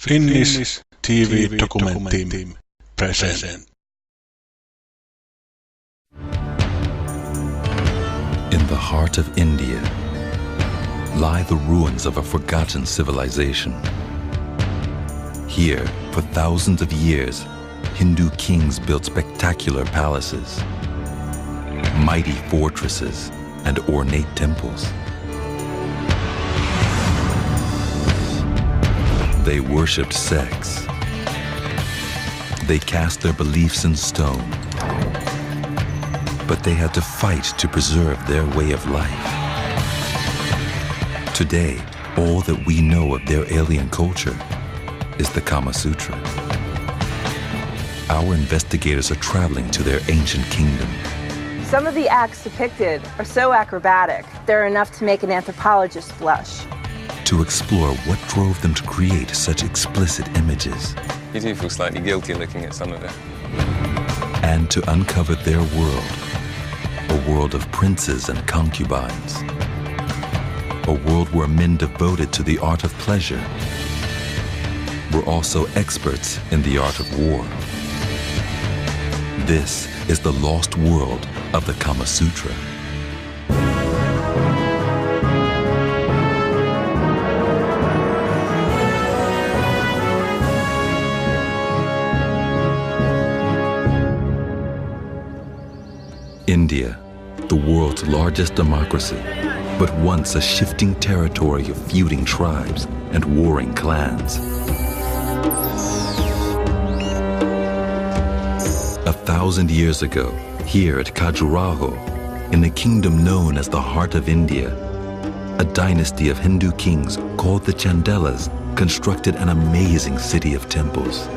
Finnish TV Documentaries present. In the heart of India lie the ruins of a forgotten civilization. Here, for thousands of years, Hindu kings built spectacular palaces, mighty fortresses, and ornate temples. They worshipped sex. They cast their beliefs in stone. But they had to fight to preserve their way of life. Today, all that we know of their alien culture is the Kama Sutra. Our investigators are traveling to their ancient kingdom. Some of the acts depicted are so acrobatic, they're enough to make an anthropologist blush. To explore what drove them to create such explicit images. You do feel slightly guilty looking at some of it. And to uncover their world, a world of princes and concubines. A world where men devoted to the art of pleasure were also experts in the art of war. This is the lost world of the Kama Sutra. India, the world's largest democracy, but once a shifting territory of feuding tribes and warring clans. 1,000 years ago, here at Khajuraho, in the kingdom known as the Heart of India, a dynasty of Hindu kings called the Chandelas constructed an amazing city of temples.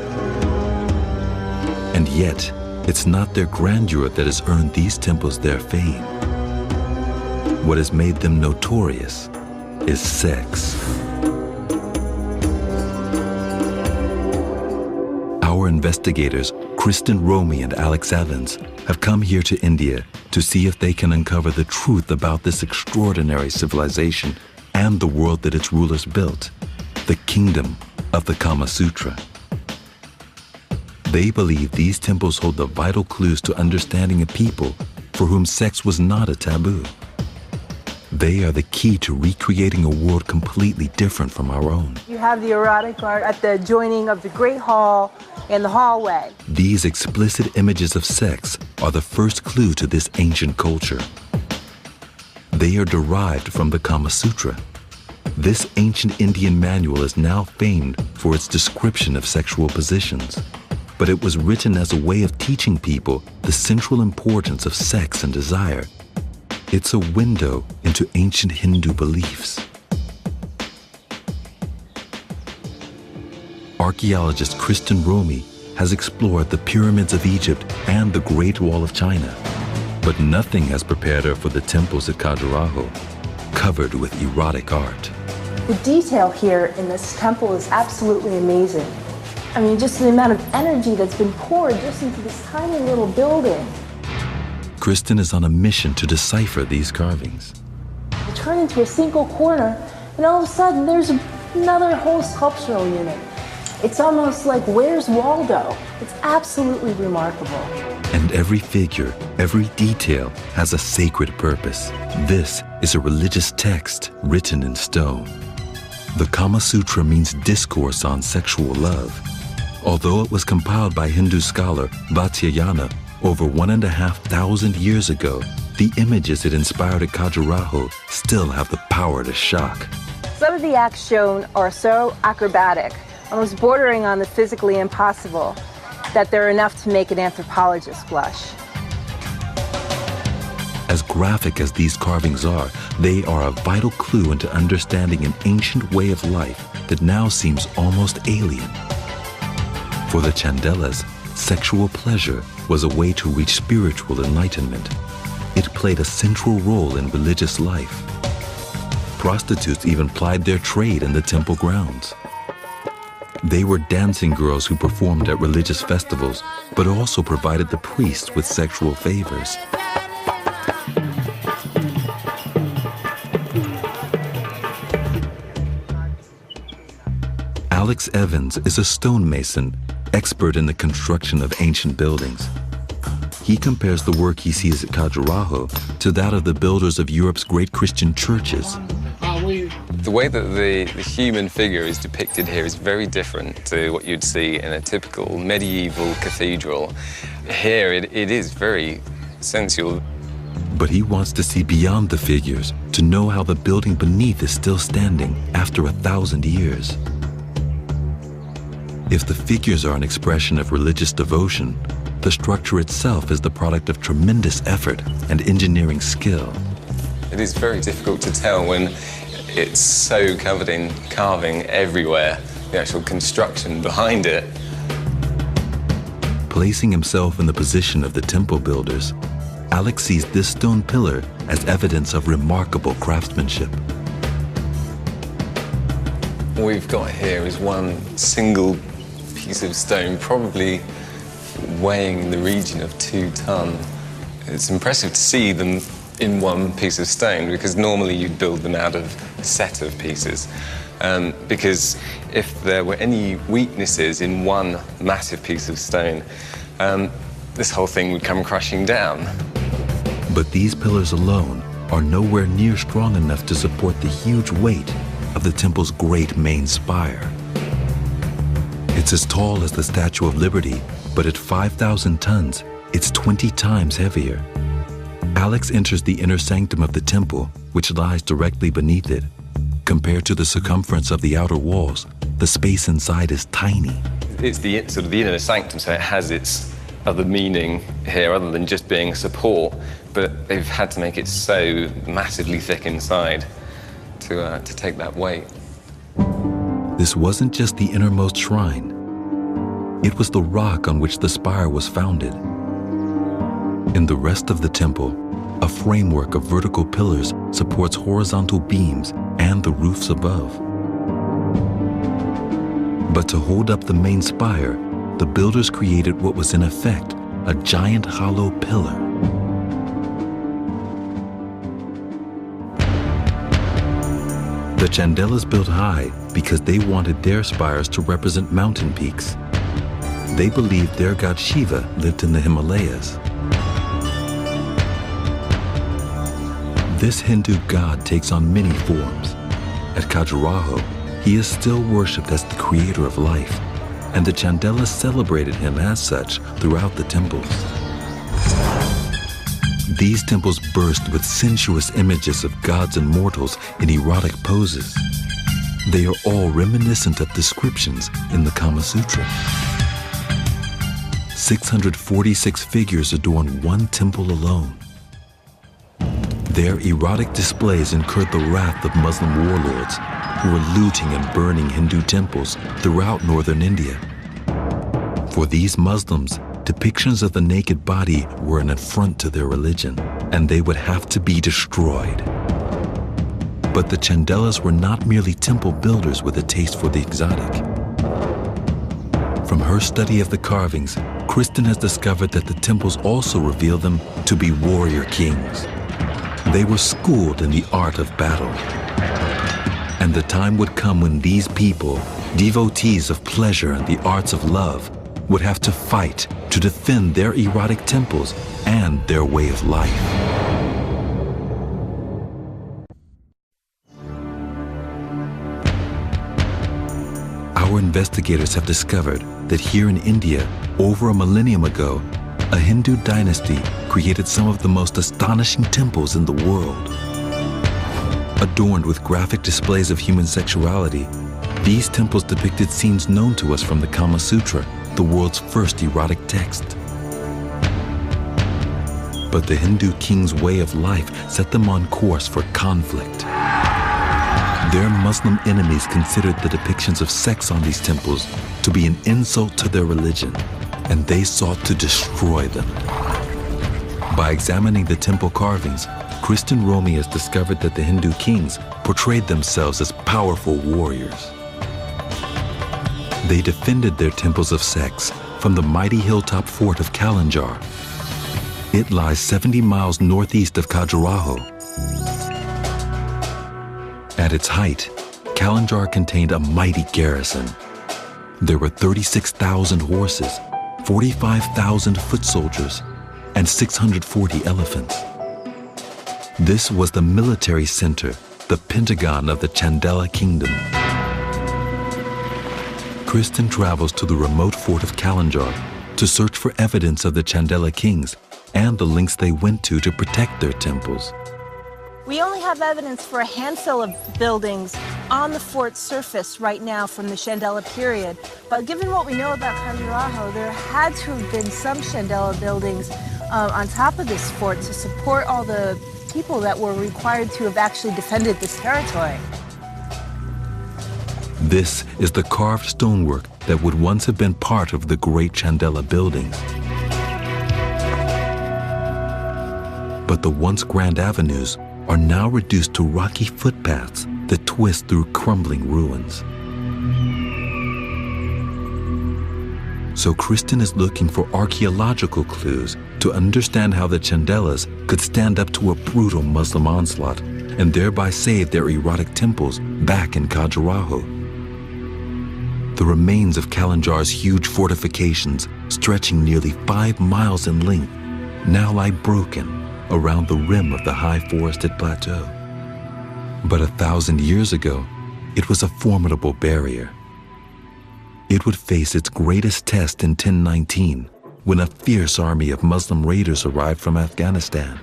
And yet, it's not their grandeur that has earned these temples their fame. What has made them notorious is sex. Our investigators, Kristen Romy and Alex Evans, have come here to India to see if they can uncover the truth about this extraordinary civilization and the world that its rulers built, the kingdom of the Kama Sutra. They believe these temples hold the vital clues to understanding a people for whom sex was not a taboo. They are the key to recreating a world completely different from our own. You have the erotic art at the joining of the Great Hall and the hallway. These explicit images of sex are the first clue to this ancient culture. They are derived from the Kama Sutra. This ancient Indian manual is now famed for its description of sexual positions. But it was written as a way of teaching people the central importance of sex and desire. It's a window into ancient Hindu beliefs. Archaeologist Kristen Romy has explored the pyramids of Egypt and the Great Wall of China, but nothing has prepared her for the temples at Khajuraho, covered with erotic art. The detail here in this temple is absolutely amazing. I mean, just the amount of energy that's been poured just into this tiny little building. Kristen is on a mission to decipher these carvings. You turn into a single corner, and all of a sudden there's another whole sculptural unit. It's almost like, where's Waldo? It's absolutely remarkable. And every figure, every detail has a sacred purpose. This is a religious text written in stone. The Kama Sutra means discourse on sexual love. Although it was compiled by Hindu scholar Vatsyayana over 1,500 years ago, the images it inspired at Khajuraho still have the power to shock. Some of the acts shown are so acrobatic, almost bordering on the physically impossible, that they're enough to make an anthropologist blush. As graphic as these carvings are, they are a vital clue into understanding an ancient way of life that now seems almost alien. For the Chandelas, sexual pleasure was a way to reach spiritual enlightenment. It played a central role in religious life. Prostitutes even plied their trade in the temple grounds. They were dancing girls who performed at religious festivals, but also provided the priests with sexual favors. Alex Evans is a stonemason, expert in the construction of ancient buildings. He compares the work he sees at Khajuraho to that of the builders of Europe's great Christian churches. The way that the human figure is depicted here is very different to what you'd see in a typical medieval cathedral. Here it is very sensual. But he wants to see beyond the figures, to know how the building beneath is still standing after 1,000 years. If the figures are an expression of religious devotion, the structure itself is the product of tremendous effort and engineering skill. It is very difficult to tell when it's so covered in carving everywhere, the actual construction behind it. Placing himself in the position of the temple builders, Alex sees this stone pillar as evidence of remarkable craftsmanship. What we've got here is one single piece of stone, probably weighing in the region of 2 tons. It's impressive to see them in one piece of stone, because normally you'd build them out of a set of pieces. Because if there were any weaknesses in one massive piece of stone, this whole thing would come crashing down. But these pillars alone are nowhere near strong enough to support the huge weight of the temple's great main spire. It's as tall as the Statue of Liberty, but at 5,000 tons, it's 20 times heavier. Alex enters the inner sanctum of the temple, which lies directly beneath it. Compared to the circumference of the outer walls, the space inside is tiny. It's the sort of the inner sanctum, so it has its other meaning here other than just being a support, but they've had to make it so massively thick inside to take that weight. This wasn't just the innermost shrine. It was the rock on which the spire was founded. In the rest of the temple, a framework of vertical pillars supports horizontal beams and the roofs above. But to hold up the main spire, the builders created what was in effect a giant hollow pillar. The Chandelas built high because they wanted their spires to represent mountain peaks. They believed their god Shiva lived in the Himalayas. This Hindu god takes on many forms. At Khajuraho, he is still worshipped as the creator of life, and the Chandelas celebrated him as such throughout the temples. These temples burst with sensuous images of gods and mortals in erotic poses. They are all reminiscent of descriptions in the Kama Sutra. 646 figures adorn one temple alone. Their erotic displays incurred the wrath of Muslim warlords who were looting and burning Hindu temples throughout northern India. For these Muslims, depictions of the naked body were an affront to their religion, and they would have to be destroyed. But the Chandelas were not merely temple builders with a taste for the exotic. From her study of the carvings, Kristen has discovered that the temples also reveal them to be warrior kings. They were schooled in the art of battle. And the time would come when these people, devotees of pleasure and the arts of love, would have to fight to defend their erotic temples and their way of life. Our investigators have discovered that here in India, over a millennium ago, a Hindu dynasty created some of the most astonishing temples in the world. Adorned with graphic displays of human sexuality, these temples depicted scenes known to us from the Kama Sutra, the world's first erotic text. But the Hindu king's way of life set them on course for conflict. Their Muslim enemies considered the depictions of sex on these temples to be an insult to their religion, and they sought to destroy them. By examining the temple carvings, Kristen Romy has discovered that the Hindu kings portrayed themselves as powerful warriors. They defended their temples of sex from the mighty hilltop fort of Kalinjar. It lies 70 miles northeast of Khajuraho. At its height, Kalinjar contained a mighty garrison, There were 36,000 horses, 45,000 foot soldiers, and 640 elephants. This was the military center, the Pentagon of the Chandela Kingdom. Kristen travels to the remote fort of Kalinjar to search for evidence of the Chandela kings and the lengths they went to protect their temples. We only have evidence for a handful of buildings on the fort's surface right now from the Chandela period. But given what we know about Khajuraho, there had to have been some Chandela buildings on top of this fort to support all the people that were required to have actually defended this territory. This is the carved stonework that would once have been part of the great Chandela buildings. But the once grand avenues are now reduced to rocky footpaths that twist through crumbling ruins. So Kristen is looking for archaeological clues to understand how the Chandelas could stand up to a brutal Muslim onslaught and thereby save their erotic temples back in Khajuraho. The remains of Kalinjar's huge fortifications, stretching nearly 5 miles in length, now lie broken around the rim of the high forested plateau. But 1,000 years ago, it was a formidable barrier. It would face its greatest test in 1019, when a fierce army of Muslim raiders arrived from Afghanistan.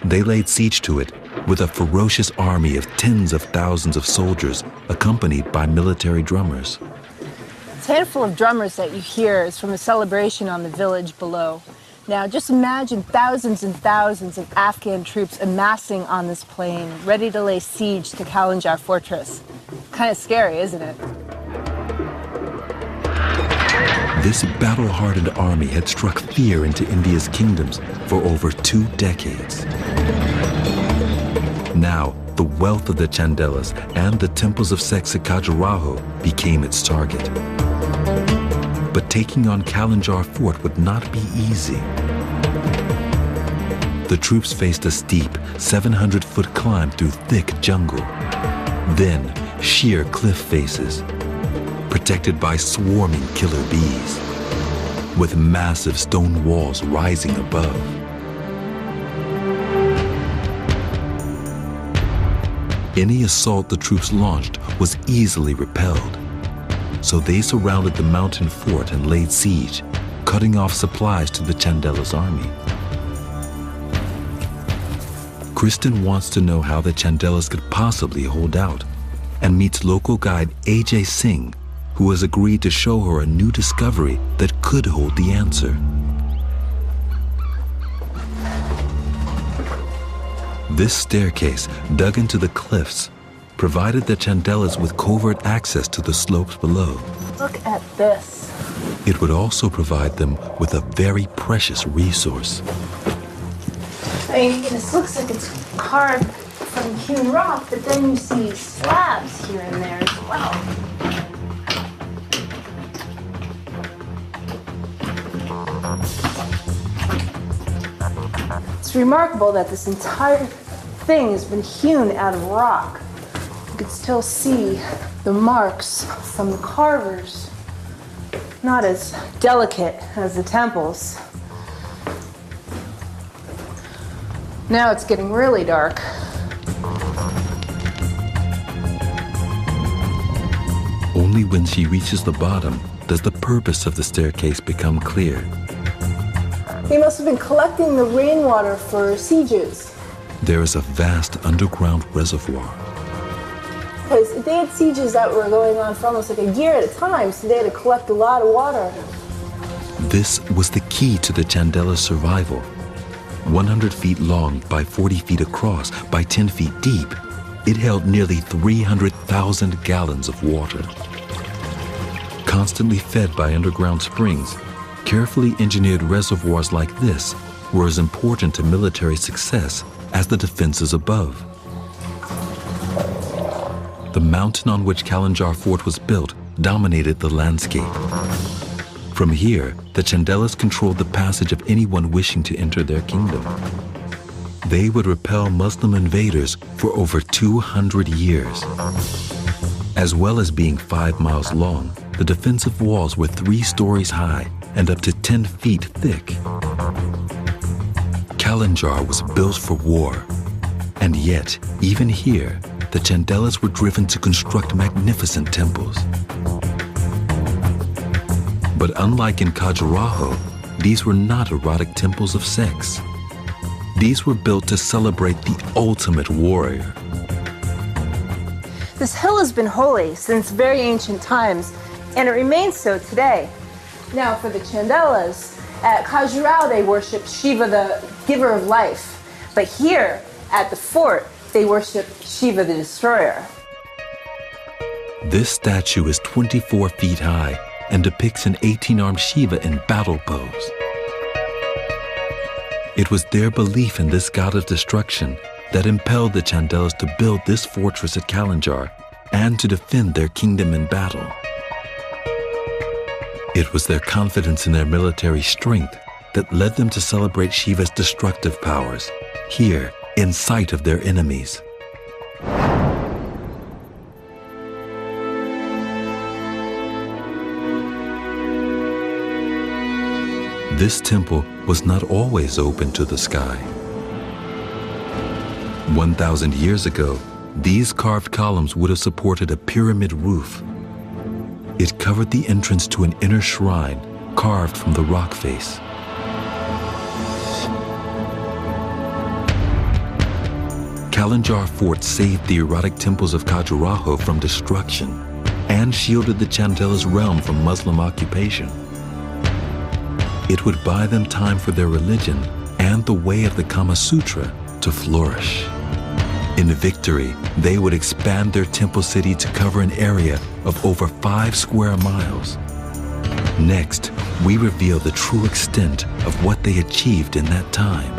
They laid siege to it with a ferocious army of tens of thousands of soldiers accompanied by military drummers. This handful of drummers that you hear is from a celebration on the village below. Now, just imagine thousands and thousands of Afghan troops amassing on this plain, ready to lay siege to Kalinjar Fortress. Kind of scary, isn't it? This battle-hardened army had struck fear into India's kingdoms for over 2 decades. Now, the wealth of the Chandelas and the temples of sex at Khajuraho became its target. But taking on Kalinjar Fort would not be easy. The troops faced a steep 700-foot climb through thick jungle, then sheer cliff faces, protected by swarming killer bees, with massive stone walls rising above. Any assault the troops launched was easily repelled. So they surrounded the mountain fort and laid siege, cutting off supplies to the Chandela's army. Kristen wants to know how the Chandelas could possibly hold out, and meets local guide A.J. Singh, who has agreed to show her a new discovery that could hold the answer. This staircase, dug into the cliffs, provided the Chandelas with covert access to the slopes below. Look at this. It would also provide them with a very precious resource. I mean, this looks like it's carved from hewn rock, but then you see slabs here and there as well. It's remarkable that this entire thing has been hewn out of rock. You can still see the marks from the carvers. Not as delicate as the temples. Now it's getting really dark. Only when she reaches the bottom does the purpose of the staircase become clear. They must have been collecting the rainwater for sieges. There is a vast underground reservoir. Because they had sieges that were going on for almost like a year at a time, so they had to collect a lot of water. This was the key to the Chandela's survival. 100 feet long by 40 feet across by 10 feet deep, it held nearly 300,000 gallons of water. Constantly fed by underground springs, carefully engineered reservoirs like this were as important to military success as the defenses above. The mountain on which Kalinjar Fort was built dominated the landscape. From here, the Chandelas controlled the passage of anyone wishing to enter their kingdom. They would repel Muslim invaders for over 200 years. As well as being 5 miles long, the defensive walls were 3 stories high and up to 10 feet thick. Kalinjar was built for war, and yet, even here, the Chandelas were driven to construct magnificent temples. But unlike in Khajuraho, these were not erotic temples of sex. These were built to celebrate the ultimate warrior. This hill has been holy since very ancient times, and it remains so today. Now, for the Chandelas, at Khajuraho they worship Shiva, the giver of life. But here, at the fort, they worship Shiva, the destroyer. This statue is 24 feet high and depicts an 18-armed Shiva in battle pose. It was their belief in this god of destruction that impelled the Chandelas to build this fortress at Kalinjar and to defend their kingdom in battle. It was their confidence in their military strength that led them to celebrate Shiva's destructive powers, here in sight of their enemies. This temple was not always open to the sky. 1,000 years ago, these carved columns would have supported a pyramid roof. It covered the entrance to an inner shrine carved from the rock face. Kalinjar Fort saved the erotic temples of Khajuraho from destruction and shielded the Chandelas' realm from Muslim occupation. It would buy them time for their religion and the way of the Kama Sutra to flourish. In victory, they would expand their temple city to cover an area of over 5 square miles. Next, we reveal the true extent of what they achieved in that time.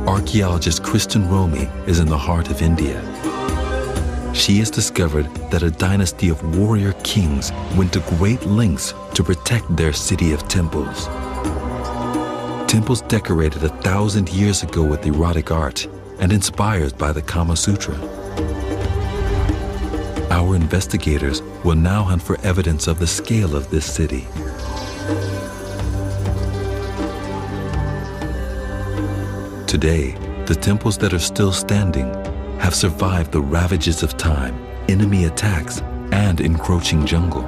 Archaeologist Kristen Romy is in the heart of India. She has discovered that a dynasty of warrior kings went to great lengths to protect their city of temples. Temples decorated 1,000 years ago with erotic art and inspired by the Kama Sutra. Our investigators will now hunt for evidence of the scale of this city. Today, the temples that are still standing have survived the ravages of time, enemy attacks, and encroaching jungle.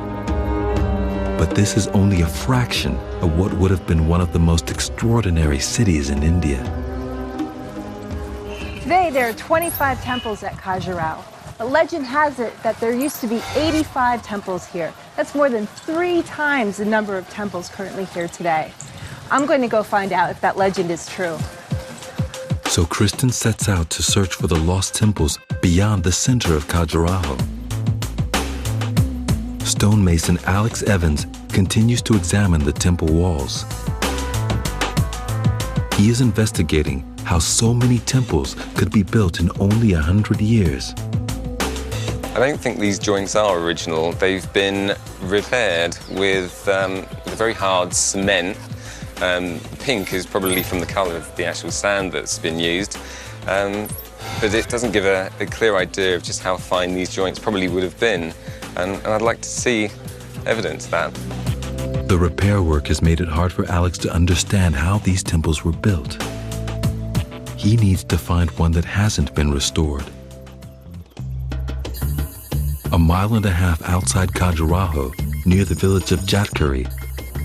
But this is only a fraction of what would have been one of the most extraordinary cities in India. Today, there are 25 temples at Khajuraho. A legend has it that there used to be 85 temples here. That's more than 3 times the number of temples currently here today. I'm going to go find out if that legend is true. So Kristen sets out to search for the lost temples beyond the center of Khajuraho. Stonemason Alex Evans continues to examine the temple walls. He is investigating how so many temples could be built in only 100 years. I don't think these joints are original. They've been repaired with a very hard cement. Pink is probably from the colour of the actual sand that's been used, but it doesn't give a clear idea of just how fine these joints probably would have been, and I'd like to see evidence of that. The repair work has made it hard for Alex to understand how these temples were built. He needs to find one that hasn't been restored. 1.5 miles outside Khajuraho, near the village of Jatkari,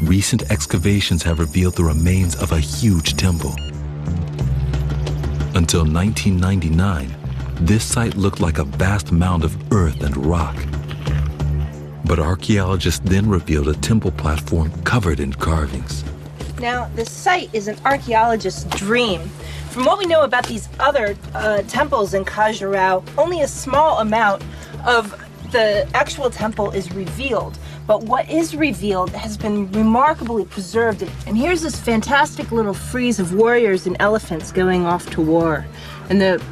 recent excavations have revealed the remains of a huge temple. Until 1999, this site looked like a vast mound of earth and rock. But archaeologists then revealed a temple platform covered in carvings. Now, this site is an archaeologist's dream. From what we know about these other temples in Khajuraho, only a small amount of the actual temple is revealed. But what is revealed has been remarkably preserved. And here's this fantastic little frieze of warriors and elephants going off to war. And the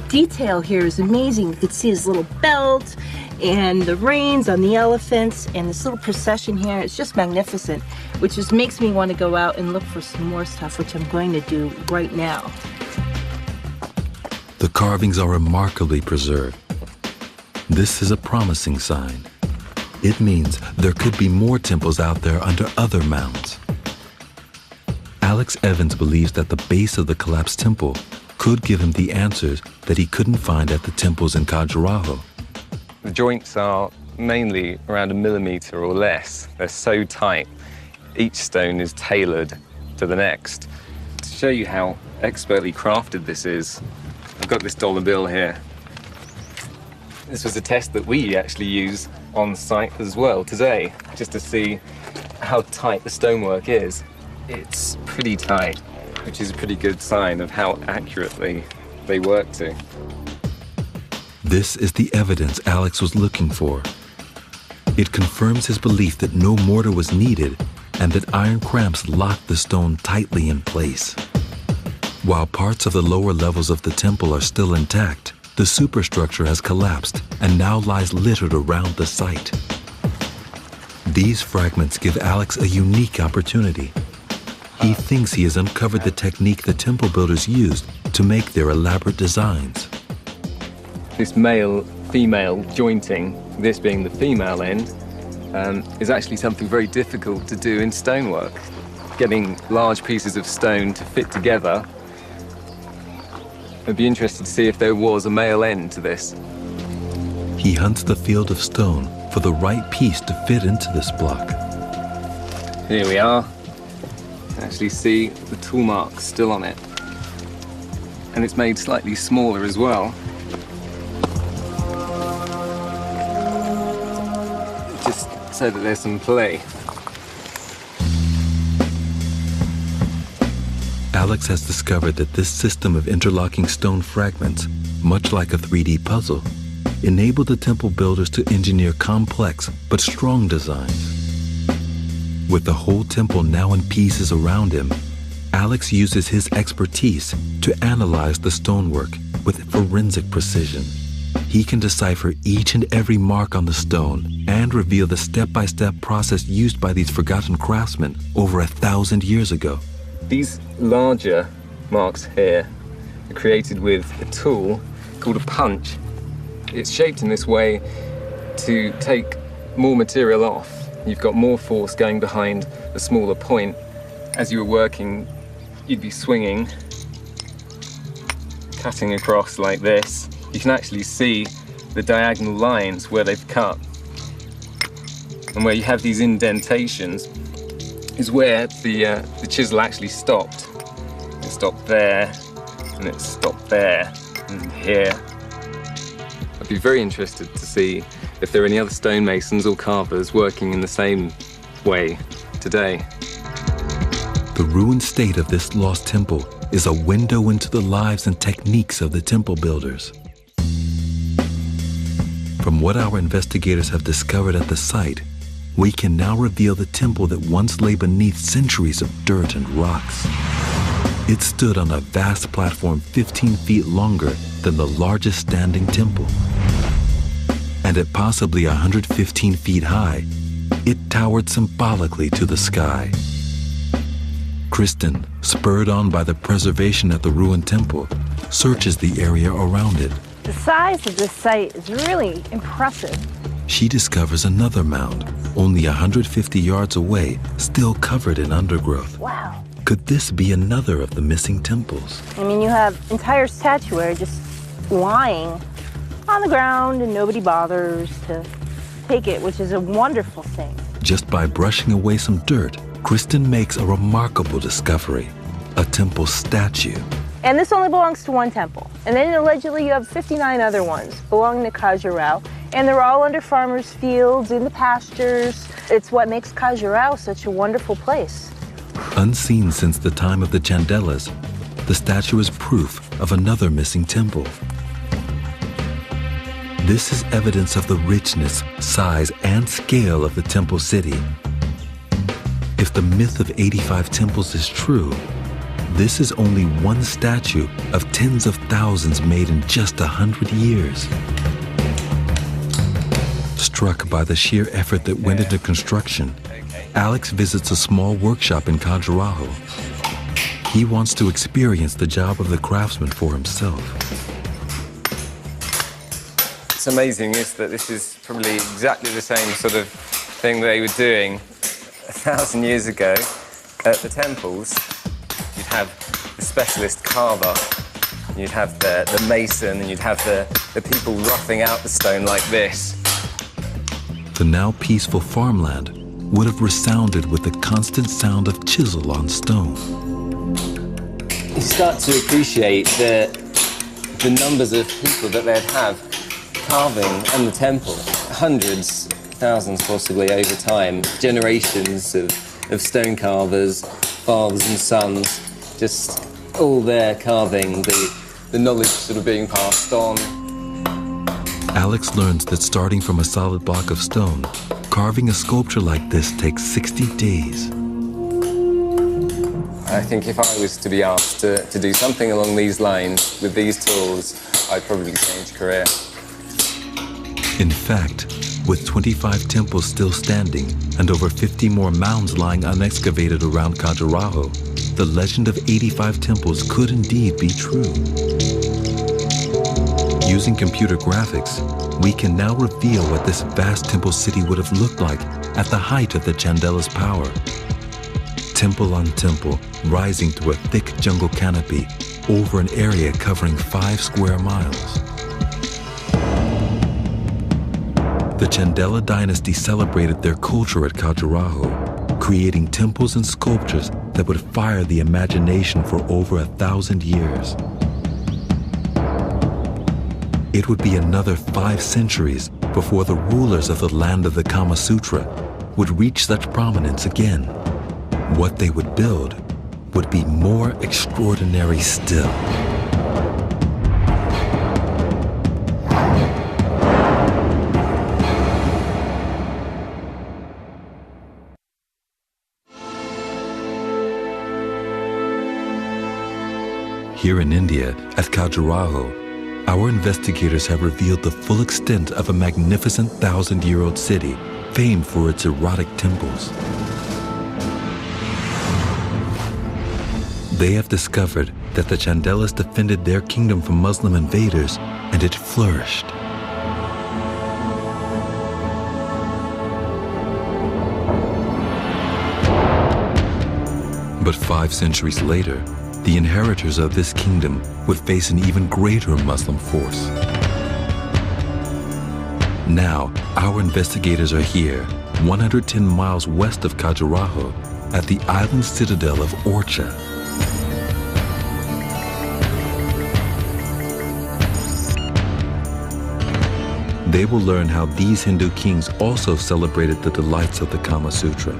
detail here is amazing. You can see his little belt and the reins on the elephants, and this little procession here. It's just magnificent, which just makes me want to go out and look for some more stuff, which I'm going to do right now. The carvings are remarkably preserved. This is a promising sign. It means there could be more temples out there under other mounds. Alex Evans believes that the base of the collapsed temple could give him the answers that he couldn't find at the temples in Khajuraho. The joints are mainly around 1 millimeter or less. They're so tight, each stone is tailored to the next. To show you how expertly crafted this is, I've got this dollar bill here. This was a test that we actually use on site as well today, just to see how tight the stonework is. It's pretty tight, which is a pretty good sign of how accurately they work to. This is the evidence Alex was looking for. It confirms his belief that no mortar was needed and that iron clamps locked the stone tightly in place. While parts of the lower levels of the temple are still intact, the superstructure has collapsed and now lies littered around the site. These fragments give Alex a unique opportunity. He thinks he has uncovered the technique the temple builders used to make their elaborate designs. This male-female jointing, this being the female end, is actually something very difficult to do in stonework. Getting large pieces of stone to fit together. I'd be interested to see if there was a male end to this. He hunts the field of stone for the right piece to fit into this block. Here we are. You can actually see the tool marks still on it. And it's made slightly smaller as well. Just so that there's some play. Alex has discovered that this system of interlocking stone fragments, much like a 3D puzzle, enabled the temple builders to engineer complex but strong designs. With the whole temple now in pieces around him, Alex uses his expertise to analyze the stonework with forensic precision. He can decipher each and every mark on the stone and reveal the step-by-step process used by these forgotten craftsmen over 1,000 years ago. These larger marks here are created with a tool called a punch. It's shaped in this way to take more material off. You've got more force going behind a smaller point. As you were working, you'd be swinging, cutting across like this. You can actually see the diagonal lines where they've cut. And where you have these indentations is where the chisel actually stopped. It stopped there, and it stopped there, and here. I'd be very interested to see if there are any other stonemasons or carvers working in the same way today. The ruined state of this lost temple is a window into the lives and techniques of the temple builders. From what our investigators have discovered at the site, we can now reveal the temple that once lay beneath centuries of dirt and rocks. It stood on a vast platform 15 feet longer than the largest standing temple. And at possibly 115 feet high, it towered symbolically to the sky. Kristen, spurred on by the preservation at the ruined temple, searches the area around it. The size of this site is really impressive. She discovers another mound, only 150 yards away, still covered in undergrowth. Wow. Could this be another of the missing temples? I mean, you have entire statuary just lying on the ground and nobody bothers to take it, which is a wonderful thing. Just by brushing away some dirt, Kristen makes a remarkable discovery, a temple statue. And this only belongs to one temple. And then allegedly you have 59 other ones belonging to Khajuraho. And they're all under farmers' fields, in the pastures. It's what makes Khajuraho such a wonderful place. Unseen since the time of the Chandelas, the statue is proof of another missing temple. This is evidence of the richness, size, and scale of the temple city. If the myth of 85 temples is true, this is only one statue of tens of thousands made in just 100 years. Struck by the sheer effort that went into construction, Alex visits a small workshop in Khajuraho. He wants to experience the job of the craftsman for himself. What's amazing is that this is probably exactly the same sort of thing they were doing 1,000 years ago at the temples. You'd have the specialist carver, you'd have the mason, and you'd have the people roughing out the stone like this. The now peaceful farmland would have resounded with the constant sound of chisel on stone. You start to appreciate the numbers of people that they'd have carving on the temple. Hundreds, thousands possibly over time. Generations of stone carvers, fathers and sons, just all there carving, the knowledge sort of being passed on. Alex learns that starting from a solid block of stone, carving a sculpture like this takes 60 days. I think if I was to be asked to do something along these lines with these tools, I'd probably change career. In fact, with 25 temples still standing and over 50 more mounds lying unexcavated around Khajuraho, the legend of 85 temples could indeed be true. Using computer graphics, we can now reveal what this vast temple city would have looked like at the height of the Chandela's power. Temple on temple, rising through a thick jungle canopy over an area covering 5 square miles. The Chandela dynasty celebrated their culture at Khajuraho, creating temples and sculptures that would fire the imagination for over 1,000 years. It would be another 5 centuries before the rulers of the land of the Kama Sutra would reach such prominence again. What they would build would be more extraordinary still. Here in India, at Khajuraho, our investigators have revealed the full extent of a magnificent 1,000-year-old city famed for its erotic temples. They have discovered that the Chandelas defended their kingdom from Muslim invaders, and it flourished. But 5 centuries later, the inheritors of this kingdom would face an even greater Muslim force. Now, our investigators are here, 110 miles west of Khajuraho, at the island citadel of Orcha. They will learn how these Hindu kings also celebrated the delights of the Kama Sutra.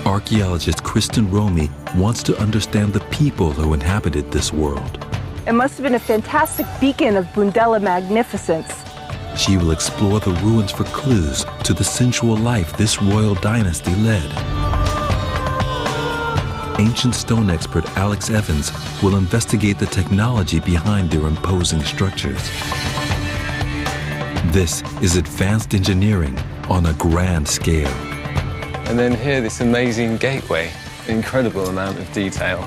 Archaeologist Kristen Romy wants to understand the people who inhabited this world. It must have been a fantastic beacon of Bundela magnificence. She will explore the ruins for clues to the sensual life this royal dynasty led. Ancient stone expert Alex Evans will investigate the technology behind their imposing structures. This is advanced engineering on a grand scale. And then here, this amazing gateway, incredible amount of detail.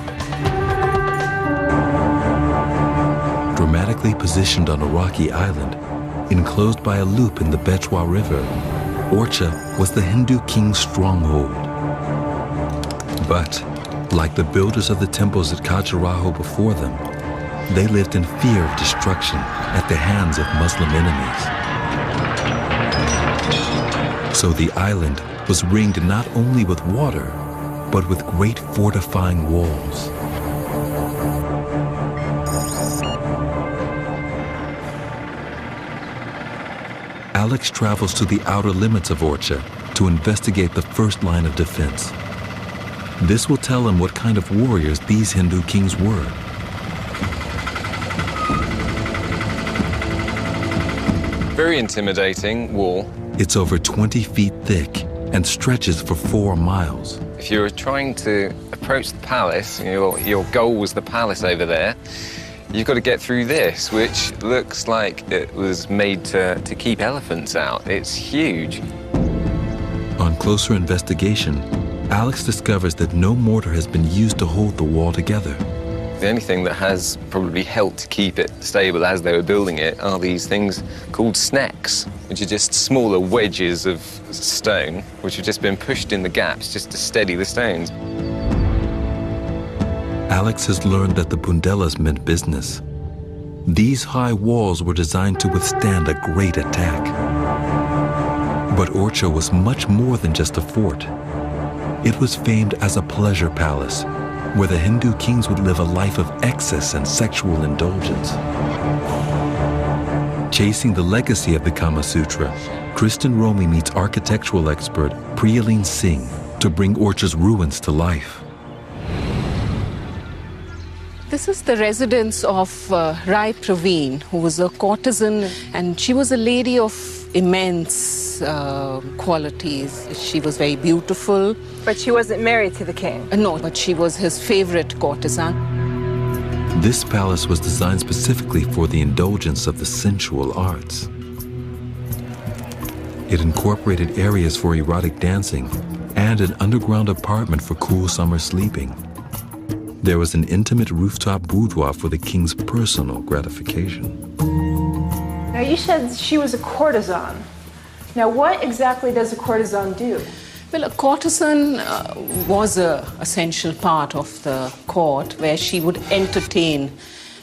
Dramatically positioned on a rocky island, enclosed by a loop in the Bechwa River, Orcha was the Hindu king's stronghold. But, like the builders of the temples at Khajuraho before them, they lived in fear of destruction at the hands of Muslim enemies. So the island was ringed not only with water, but with great fortifying walls. Alex travels to the outer limits of Orcha to investigate the first line of defense. This will tell him what kind of warriors these Hindu kings were. Very intimidating wall. It's over 20 feet thick and stretches for 4 miles. If you were trying to approach the palace, your goal was the palace over there, you've got to get through this, which looks like it was made to keep elephants out. It's huge. On closer investigation, Alex discovers that no mortar has been used to hold the wall together. The only thing that has probably helped to keep it stable as they were building it are these things called snecks, which are just smaller wedges of stone, which have just been pushed in the gaps just to steady the stones. Alex has learned that the Bundelas meant business. These high walls were designed to withstand a great attack. But Orcha was much more than just a fort. It was famed as a pleasure palace, where the Hindu kings would live a life of excess and sexual indulgence. Chasing the legacy of the Kama Sutra, Kristen Romy meets architectural expert Priyaleen Singh to bring Orcha's ruins to life. This is the residence of Rai Praveen, who was a courtesan, and she was a lady of immense qualities. She was very beautiful. But she wasn't married to the king? No, but she was his favorite courtesan. This palace was designed specifically for the indulgence of the sensual arts. It incorporated areas for erotic dancing and an underground apartment for cool summer sleeping. There was an intimate rooftop boudoir for the king's personal gratification. Now, you said she was a courtesan. Now, what exactly does a courtesan do? Well, a courtesan was an essential part of the court, where she would entertain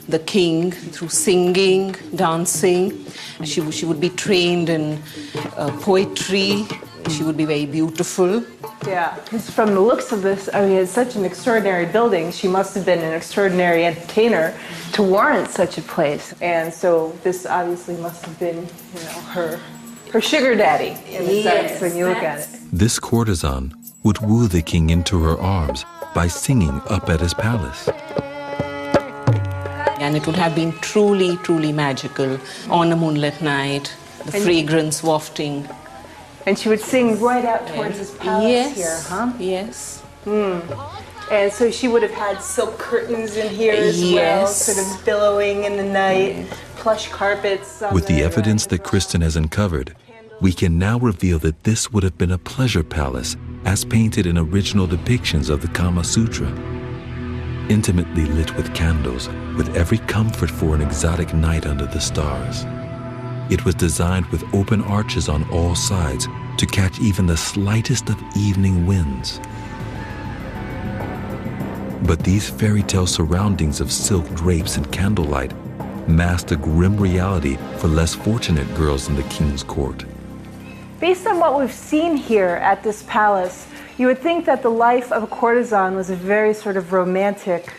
the king through singing, dancing. She would be trained in poetry. She would be very beautiful. Yeah, because from the looks of this, I mean, it's such an extraordinary building. She must have been an extraordinary entertainer to warrant such a place. And so this obviously must have been, you know, her sugar daddy, in a sense, when you look at it. This courtesan would woo the king into her arms by singing up at his palace. And it would have been truly, truly magical on a moonlit night, the fragrance wafting. And she would sing right out towards his palace here, huh? Yes. And so she would have had silk curtains in here as well, sort of billowing in the night, plush carpets. With the evidence that Kristen has uncovered, we can now reveal that this would have been a pleasure palace as painted in original depictions of the Kama Sutra. Intimately lit with candles, with every comfort for an exotic night under the stars. It was designed with open arches on all sides to catch even the slightest of evening winds. But these fairy tale surroundings of silk drapes and candlelight masked a grim reality for less fortunate girls in the king's court. Based on what we've seen here at this palace, you would think that the life of a courtesan was a very sort of romantic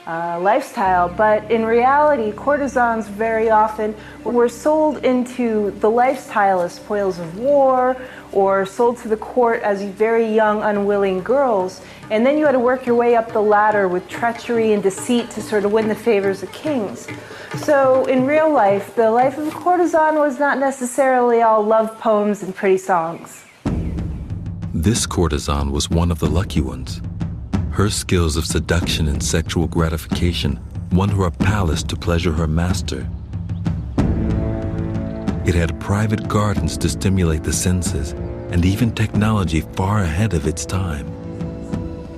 lifestyle, but in reality, courtesans very often were sold into the lifestyle as spoils of war or sold to the court as very young, unwilling girls. And then you had to work your way up the ladder with treachery and deceit to sort of win the favors of kings. So in real life, the life of a courtesan was not necessarily all love poems and pretty songs. This courtesan was one of the lucky ones. Her skills of seduction and sexual gratification won her a palace to pleasure her master. It had private gardens to stimulate the senses, and even technology far ahead of its time.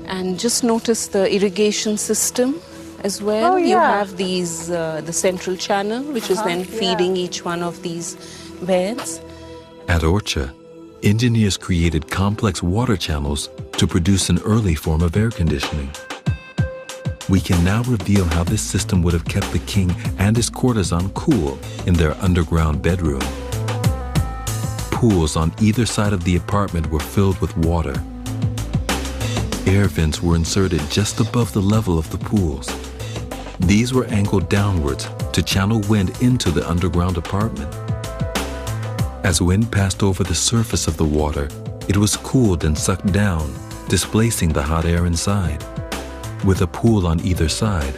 And just notice the irrigation system as well. Oh, yeah. You have these, the central channel, which is then feeding each one of these beds. At Orcha, engineers created complex water channels to produce an early form of air conditioning. We can now reveal how this system would have kept the king and his courtesan cool in their underground bedroom. Pools on either side of the apartment were filled with water. Air vents were inserted just above the level of the pools. These were angled downwards to channel wind into the underground apartment. As wind passed over the surface of the water, it was cooled and sucked down, displacing the hot air inside. With a pool on either side,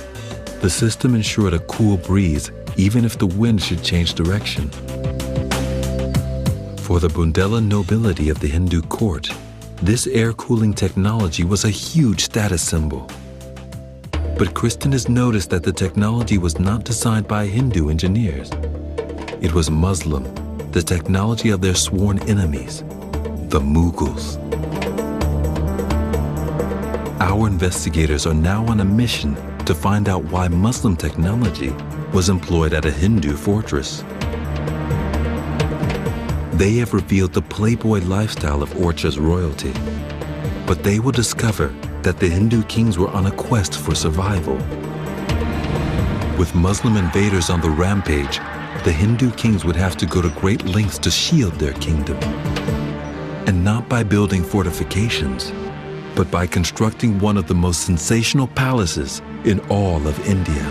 the system ensured a cool breeze even if the wind should change direction. For the Bundela nobility of the Hindu court, this air cooling technology was a huge status symbol. But Kristen has noticed that the technology was not designed by Hindu engineers. It was Muslim, the technology of their sworn enemies, the Mughals. Our investigators are now on a mission to find out why Muslim technology was employed at a Hindu fortress. They have revealed the playboy lifestyle of Orcha's royalty, but they will discover that the Hindu kings were on a quest for survival. With Muslim invaders on the rampage, the Hindu kings would have to go to great lengths to shield their kingdom. And not by building fortifications, but by constructing one of the most sensational palaces in all of India.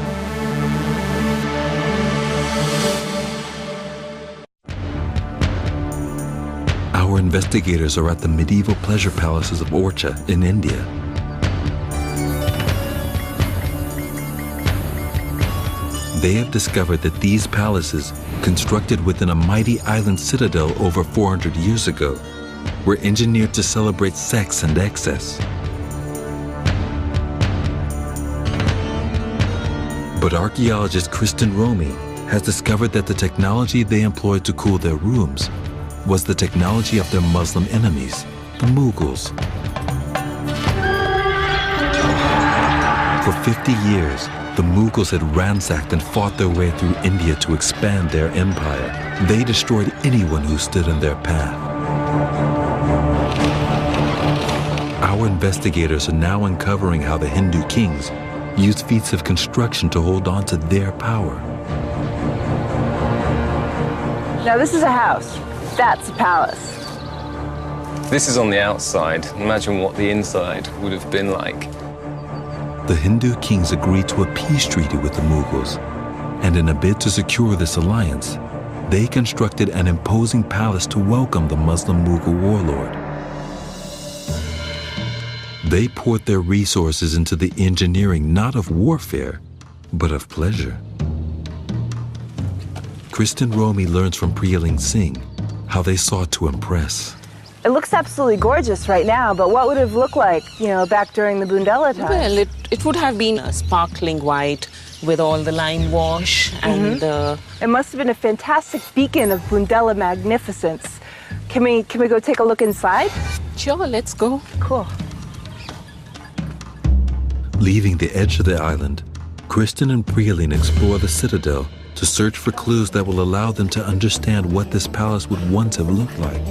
Our investigators are at the medieval pleasure palaces of Orcha in India. They have discovered that these palaces, constructed within a mighty island citadel over 400 years ago, were engineered to celebrate sex and excess. But archaeologist Kristen Romy has discovered that the technology they employed to cool their rooms was the technology of their Muslim enemies, the Mughals. For 50 years, the Mughals had ransacked and fought their way through India to expand their empire. They destroyed anyone who stood in their path. Our investigators are now uncovering how the Hindu kings used feats of construction to hold on to their power. Now this is a house. That's a palace. This is on the outside. Imagine what the inside would have been like. The Hindu kings agreed to a peace treaty with the Mughals, and in a bid to secure this alliance, they constructed an imposing palace to welcome the Muslim Mughal warlord. They poured their resources into the engineering not of warfare, but of pleasure. Kristen Romy learns from Priyaling Singh how they sought to impress. It looks absolutely gorgeous right now, but what would it have looked like, back during the Bundela time? Well, it would have been a sparkling white with all the lime wash and It must have been a fantastic beacon of Bundela magnificence. Can we go take a look inside? Sure, let's go. Cool. Leaving the edge of the island, Kristen and Priyaling explore the citadel to search for clues that will allow them to understand what this palace would once have looked like.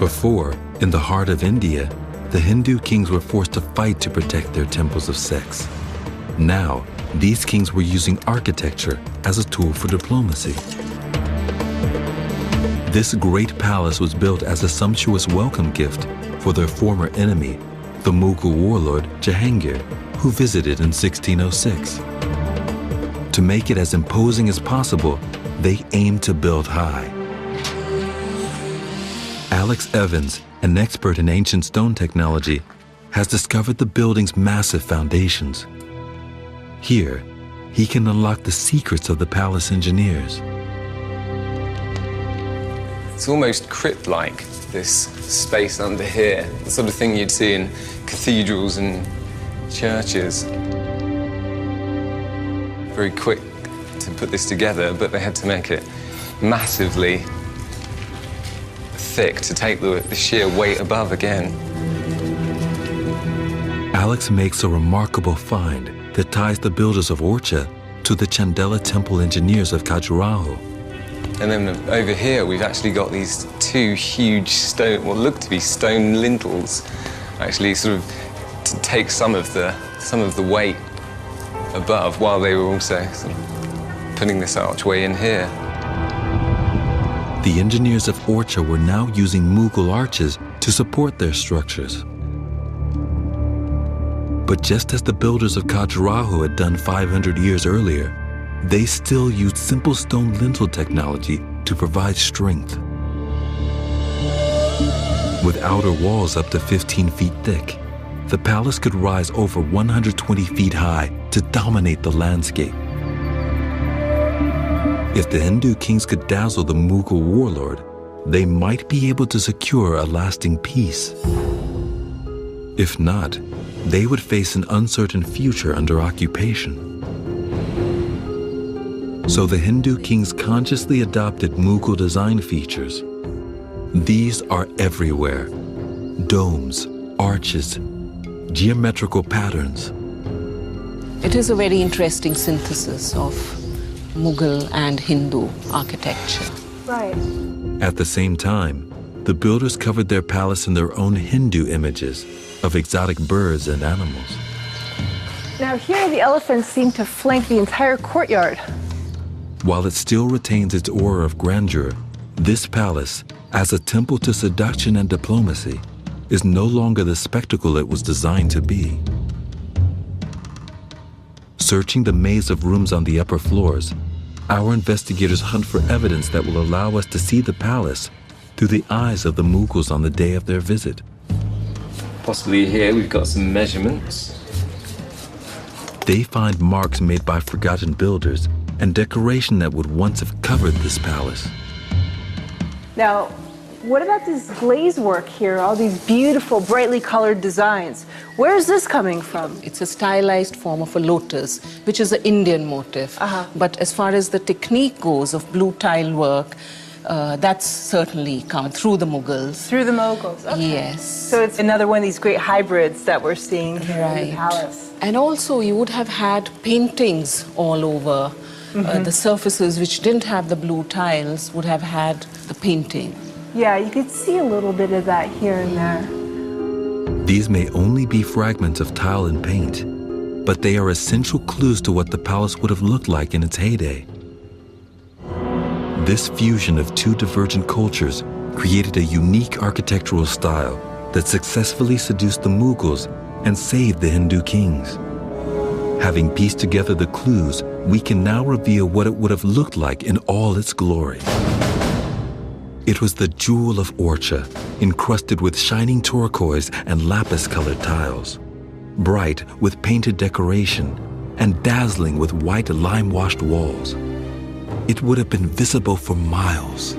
Before, in the heart of India, the Hindu kings were forced to fight to protect their temples of sex. Now, these kings were using architecture as a tool for diplomacy. This great palace was built as a sumptuous welcome gift for their former enemy, the Mughal warlord Jahangir, who visited in 1606. To make it as imposing as possible, they aimed to build high. Alex Evans, an expert in ancient stone technology, has discovered the building's massive foundations. Here, he can unlock the secrets of the palace engineers. It's almost crypt-like, this space under here, the sort of thing you'd see in cathedrals and churches. Very quick to put this together, but they had to make it massively thick to take the sheer weight above again. Alex makes a remarkable find that ties the builders of Orcha to the Chandela temple engineers of Khajuraho. And then over here, we've actually got these two huge stone, what look to be stone lintels, actually sort of to take some of the weight above, while they were also sort of putting this archway in here. The engineers of Orcha were now using Mughal arches to support their structures. But just as the builders of Khajuraho had done 500 years earlier, they still used simple stone lintel technology to provide strength. With outer walls up to 15 feet thick, the palace could rise over 120 feet high to dominate the landscape. If the Hindu kings could dazzle the Mughal warlord, they might be able to secure a lasting peace. If not, they would face an uncertain future under occupation. So the Hindu kings consciously adopted Mughal design features. These are everywhere: domes, arches, geometrical patterns. It is a very interesting synthesis of Mughal and Hindu architecture. Right. At the same time, the builders covered their palace in their own Hindu images of exotic birds and animals. Now here the elephants seem to flank the entire courtyard. While it still retains its aura of grandeur, this palace, as a temple to seduction and diplomacy, is no longer the spectacle it was designed to be. Searching the maze of rooms on the upper floors, our investigators hunt for evidence that will allow us to see the palace through the eyes of the Mughals on the day of their visit. Possibly here we've got some measurements. They find marks made by forgotten builders and decoration that would once have covered this palace. Now, what about this glaze work here, all these beautiful, brightly colored designs? Where is this coming from? It's a stylized form of a lotus, which is an Indian motif. But as far as the technique goes of blue tile work, that's certainly come through the Mughals. Through the Mughals, okay. Yes. So it's another one of these great hybrids that we're seeing here in the palace. And also you would have had paintings all over. The surfaces which didn't have the blue tiles would have had the painting. Yeah, you could see a little bit of that here and there. These may only be fragments of tile and paint, but they are essential clues to what the palace would have looked like in its heyday. This fusion of two divergent cultures created a unique architectural style that successfully seduced the Mughals and saved the Hindu kings. Having pieced together the clues, we can now reveal what it would have looked like in all its glory. It was the jewel of Orcha, encrusted with shining turquoise and lapis-colored tiles, bright with painted decoration, and dazzling with white lime-washed walls. It would have been visible for miles.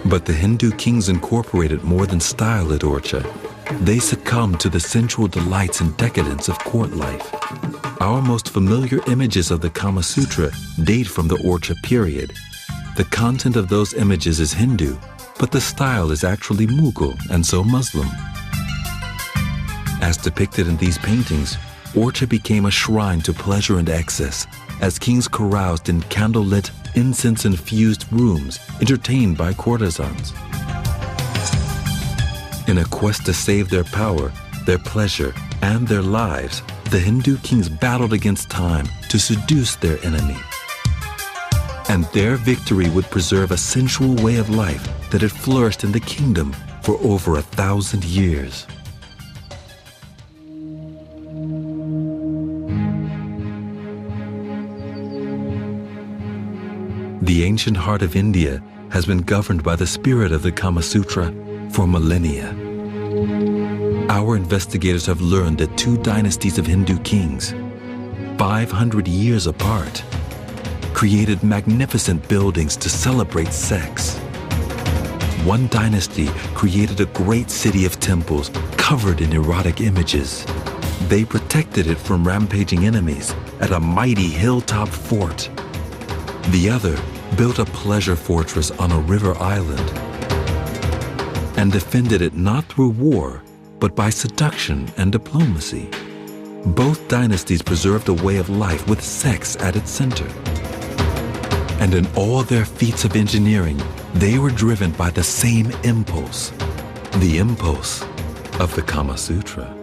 But the Hindu kings incorporated more than style at Orcha. They succumbed to the sensual delights and decadence of court life. Our most familiar images of the Kama Sutra date from the Orcha period. The content of those images is Hindu, but the style is actually Mughal and so Muslim. As depicted in these paintings, Orcha became a shrine to pleasure and excess, as kings caroused in candlelit, incense-infused rooms entertained by courtesans. In a quest to save their power, their pleasure, and their lives, the Hindu kings battled against time to seduce their enemy. And their victory would preserve a sensual way of life that had flourished in the kingdom for over 1,000 years. The ancient heart of India has been governed by the spirit of the Kama Sutra for millennia. Our investigators have learned that two dynasties of Hindu kings, 500 years apart, created magnificent buildings to celebrate sex. One dynasty created a great city of temples covered in erotic images. They protected it from rampaging enemies at a mighty hilltop fort. The other built a pleasure fortress on a river island and defended it not through war, but by seduction and diplomacy. Both dynasties preserved a way of life with sex at its center. And in all their feats of engineering, they were driven by the same impulse, the impulse of the Kama Sutra.